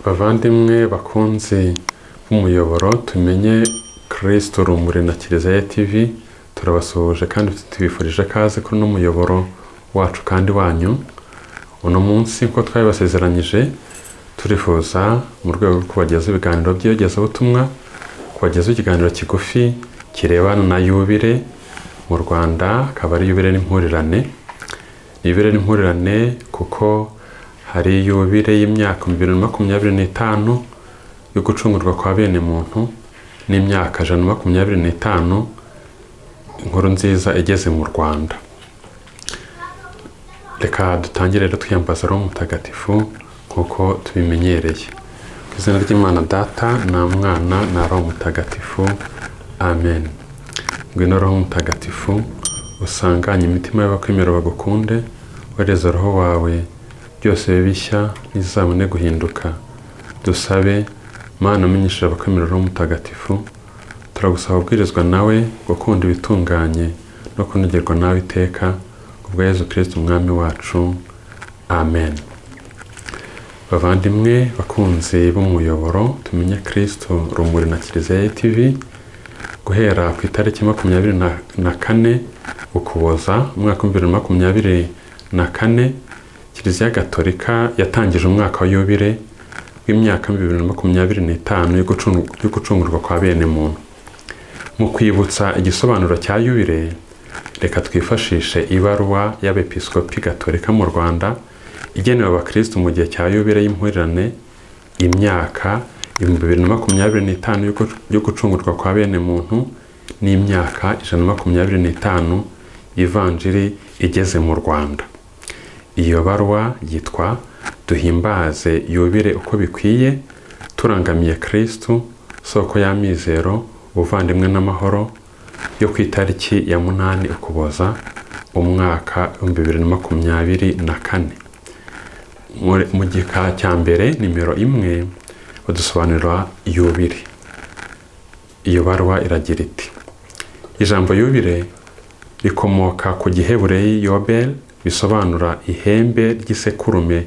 Bavandimwe bakunzi b'umuyoboro tumenye Kristo Rumuri na Kiliziya TV, turabasuhuje kandi tubifurije kaze kuri no muyoboro wacu kandi wanyu. Uno munsi ko twabasezeranyije turifuza mu rwego rwo kubageza ibiganiro by'iyogezabutumwa, kubageza ikiganiro kigufi kirebana na yubile mu Rwanda, akaba ari yubile n'impurirane. Yubile n'impurirane kuko hari yubile y'imyaka 2025 yo gucungurwa kwa bene muntu n'imyaka 125 inkuru nziza igeze mu Rwanda. Reka dutangire rero twiyambaza Roho Mutagatifu kuko tubimenyereye. Ku izina ry'Imana Data na Mwana na Roho Mutagatifu. Amen. Ngwino Roho Mutagatifu usanganye imitima y'abakwemera bagukunde, wereza roho wawe byose bishya ntizabone guhinduka. Dusabe Mana umenyesha abakwemera Roho Mutagatifu, turagusaba ubwirizwa nawe gukunda ibitunganye no kunogerwa nawe iteka kubwa Yezu Kristo umwami wacu. Amen. Bavandimwe bakunzi b'umuyoboro tumenye Kristo Rumuri na Kiliziya TV, guhera ku itariki 24 Ukuboza umwaka 2024 Kiliziya Gatolika yatangije umwaka wa yubile w'imyaka 2025 yo gucungurwa kwa bene muntu. Mu kwibutsa igisobanuro cya yubile, reka twifashishe ibaruwa y'abepiskopi Gatolika mu Rwanda igenewe abakristo mu gihe cya yubile y'impurirane imyaka 2025 yo gucungurwa kwa bene muntu n'imyaka 125 ivanjiri igeze mu Rwanda. Iyo baruwa yitwa Duhimbaze yubile uko bikwiye, turangamiye Kristo soko y'amizero, ubuvandimwe n'amahoro, yo ku itariki ya 8 Ukuboza umwaka 2024. Mu gika cya mbere nimero 1 badusobanurira yubile. Iyo baruwa iragira iti: ijambo yubile rikomoka ku Gihebureyi yobel, bisobanura ihembe ry'isekurume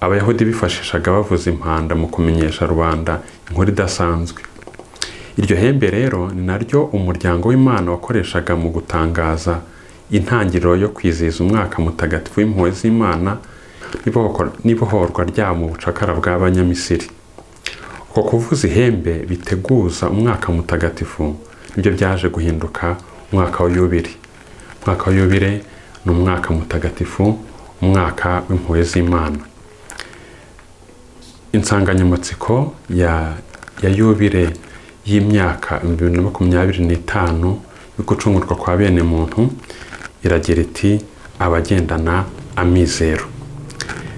Abayahudi bifashishaga bavuza impanda mu kumenyesha rubanda inkuru idasanzwe. Iryo hembe rero ni naryo umuryango w'Imana wakoreshaga mu gutangaza intangiriro yo kwizihiza umwaka mutagatifu w'impuhwe z'Imana n'ibohorwa ryabo mu bucakara bw'Abanyamisiri. Uko kuvuza ihembe biteguza umwaka mutagatifu nibyo byaje guhinduka umwaka wa yubile. Umwaka wa yubile ni umwaka mutagatifu, umwaka w'impuhwe z'Imana. Insanganyamatsiko ya yubile y'imyaka 2025 yo gucungurwa kwa bene muntu iragira iti: abagendana amizero.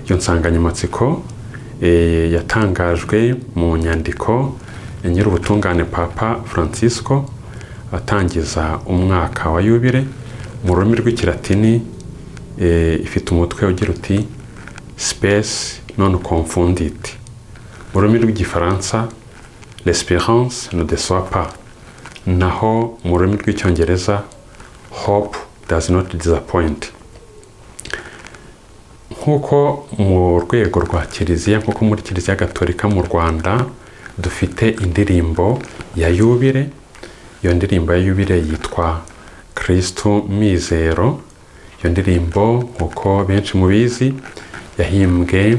Iyo nsanganyamatsiko yatangajwe mu nyandiko ya Nyirubutungane Papa Francisco atangiza umwaka wa yubile mu rurimi rw'Ikilatini, ifite umutwe ugira uti Spes non confundit. Mu rurimi rw'Igifaransa l'espérance ne déçoit pas, naho mu rurimi rw'Icyongereza hope does not disappoint. Nkuko mu rwego rwa Kiliziya, nkuko muri Kiliziya Gatolika mu Rwanda dufite indirimbo ya yubile. Iyo ndirimbo ya yubile yitwa Kristo Mizero. Iyo ndirimbo nkuko benshi mubizi yahimbwe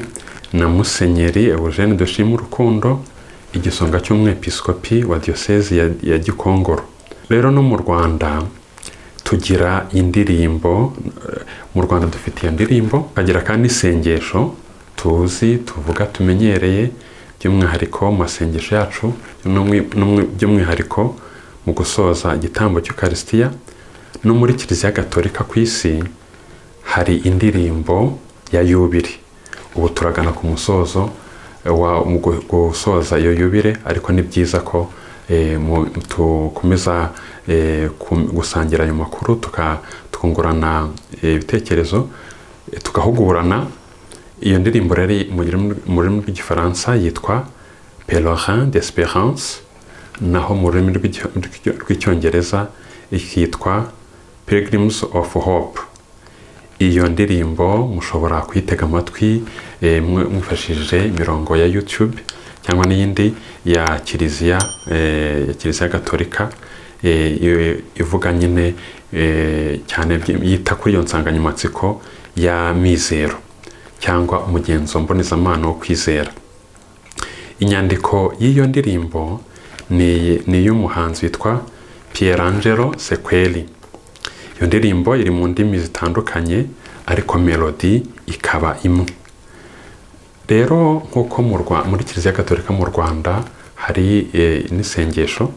na Musenyeri Eugene Dushimurukundo, igisonga cy'umwepiskopi wa diocese ya Gikongoro. Rero no mu Rwanda tugira indirimbo, mu Rwanda dufite iyo ndirimbo, kagira kandi isengesho tuzi tuvuga tumenyereye by'umwihariko mu masengesho yacu, by'umwihariko mu gusoza igitambo cy'Ukaristiya. No muri Kiliziya Gatolika ku isi hari indirimbo ya yubile. Ubu turagana ku musozo mu gusoza iyo yubile, ariko ni byiza ko tukomeza gusangira ayo makuru, tukungurana ibitekerezo, tukahugurana. Iyo ndirimbo rero mu rurimi rw'Igifaransa yitwa Pèlerin d'Espérance, naho mu rurimi rw'Icyongereza ikitwa Pilgrims of Hope. Iyo ndirimbo mushobora kuyitega amatwi mwifashishije imirongo ya YouTube cyangwa n'iyindi ya kiliziya gatolika ivuga nyine cyane yita kuri iyo nsanganyamatsiko ya mizero cyangwa umugenzo mbonezamano wo kwizera. Inyandiko y'iyo ndirimbo ni iy'umuhanzi witwa Pierangelo Sequeli. Iyo ndirimbo iri mu ndimi zitandukanye ariko melody ikaba imwe. Rero nk'uko muri kiliziya gatolika mu Rwanda hari n'isengesho,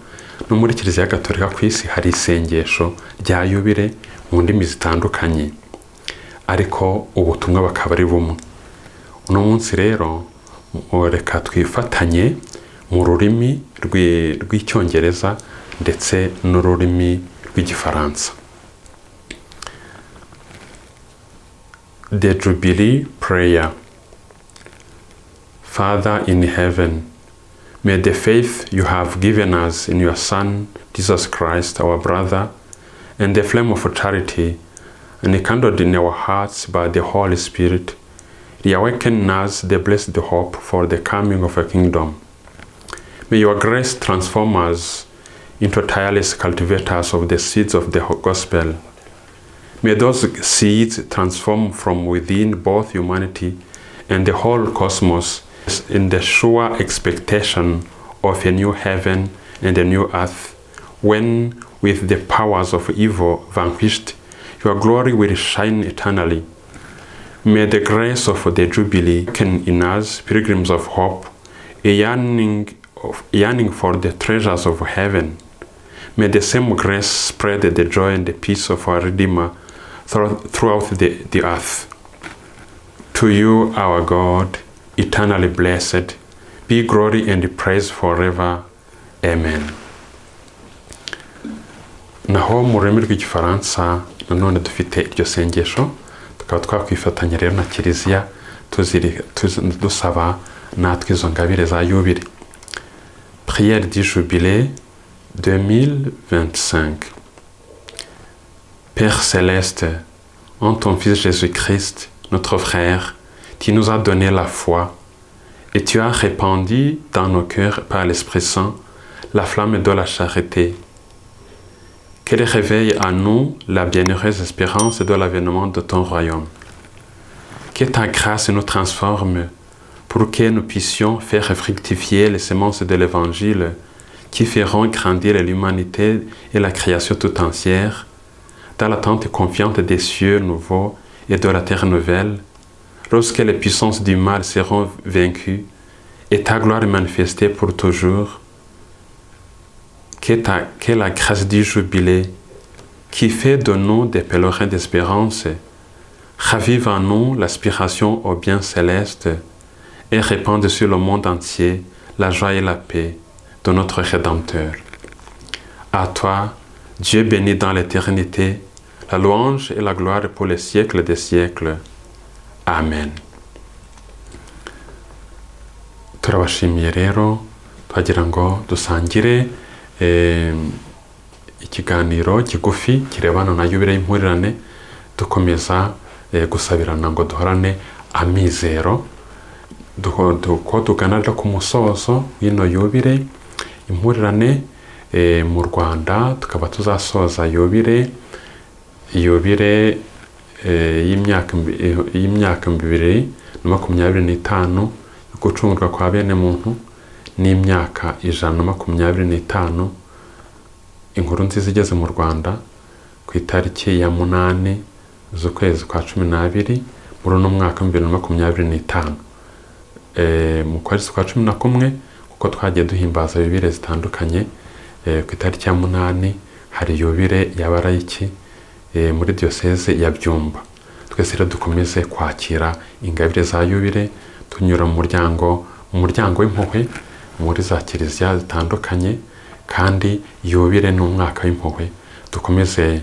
no muri kiliziya gatolika ku isi hari isengesho rya yubile mu ndimi zitandukanye, ariko ubutumwa bakaba ari bumwe. Uno munsi rero reka twifatanye mu rurimi rw'icyongereza ndetse n'ururimi rw'igifaransa. The Jubilee Prayer. Father in heaven, may the faith you have given us in your Son, Jesus Christ, our brother, and the flame of charity, enkindled in our hearts by the Holy Spirit, reawaken in us the blessed hope for the coming of a kingdom. May your grace transform us into tireless cultivators of the seeds of the gospel. May those seeds transform from within both humanity and the whole cosmos in the sure expectation of a new heaven and a new earth, when, with the powers of evil vanquished, your glory will shine eternally. May the grace of the Jubilee awaken in us, pilgrims of hope, a yearning for the treasures of heaven. May the same grace spread the joy and the peace of our Redeemer throughout the earth. To you, our God, eternally blessed, be glory and praise forever. Amen. Naho mu rurimi rw'igifaransa nanone dufite iryo sengesho, tukaba twakwifatanya rero na kiliziya dusaba natwe izo ngabire za yubile. Prière du Jubilé 2025. Père céleste, en ton Fils Jésus-Christ, notre frère, tu nous as donné la foi et tu as répandu dans nos cœurs par l'Esprit Saint la flamme de la charité. Qu'elle réveille à nous la bienheureuse espérance de l'avènement de ton royaume. Que ta grâce nous transforme pour que nous puissions faire fructifier les semences de l'Évangile qui feront grandir l'humanité et la création tout entière dans l'attente confiante des cieux nouveaux et de la terre nouvelle, lorsque les puissances du mal seront vaincues et ta gloire manifestée pour toujours. Que la grâce du Jubilé, qui fait de nous des pèlerins d'espérance, ravive en nous l'aspiration au bien céleste et répande sur le monde entier la joie et la paix de notre Rédempteur. À toi, Dieu béni dans l'éternité, la louange et la gloire pour les siècles des siècles. Amen. Turabashimiye rero, twagira ngo dusangire ikiganiro kigufi kirebana na yubile y'impurirane, dukomeza gusabirana ngo duhorane amizero, ko tugana ku musozo w'ino yubile impurirane mu Rwanda. Tukaba tuzasoza yubile y'imyaka 2025 gucungurwa kwa bene muntu n'imyaka 125 inkuru nziza igeze mu Rwanda ku itariki ya 8 z'ukwezi kwa 12 muri uno mwaka 2025. Mu kwezi kwa 11 kuko twagiye duhimbaza yubile zitandukanye, ku itariki ya 8 hari yubile y'abarayiki muri diocese ya Byumba. Twese rero dukomeze kwakira ingabire za yubile tunyura mu muryango w'impuhwe muri za kiliziya zitandukanye, kandi yubile n'umwaka w'impuhwe. Dukomeze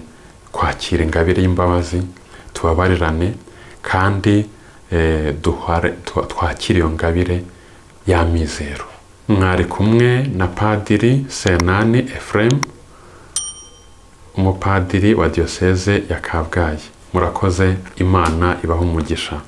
kwakira ingabire y'imbabazi, tubabarirane, kandi twakira iyo ngabire y'amizero. Mwari kumwe na Padiri Senani Ephraim, umupadiri wa diocese ya Kabgayi. Murakoze, Imana ibahe umugisha.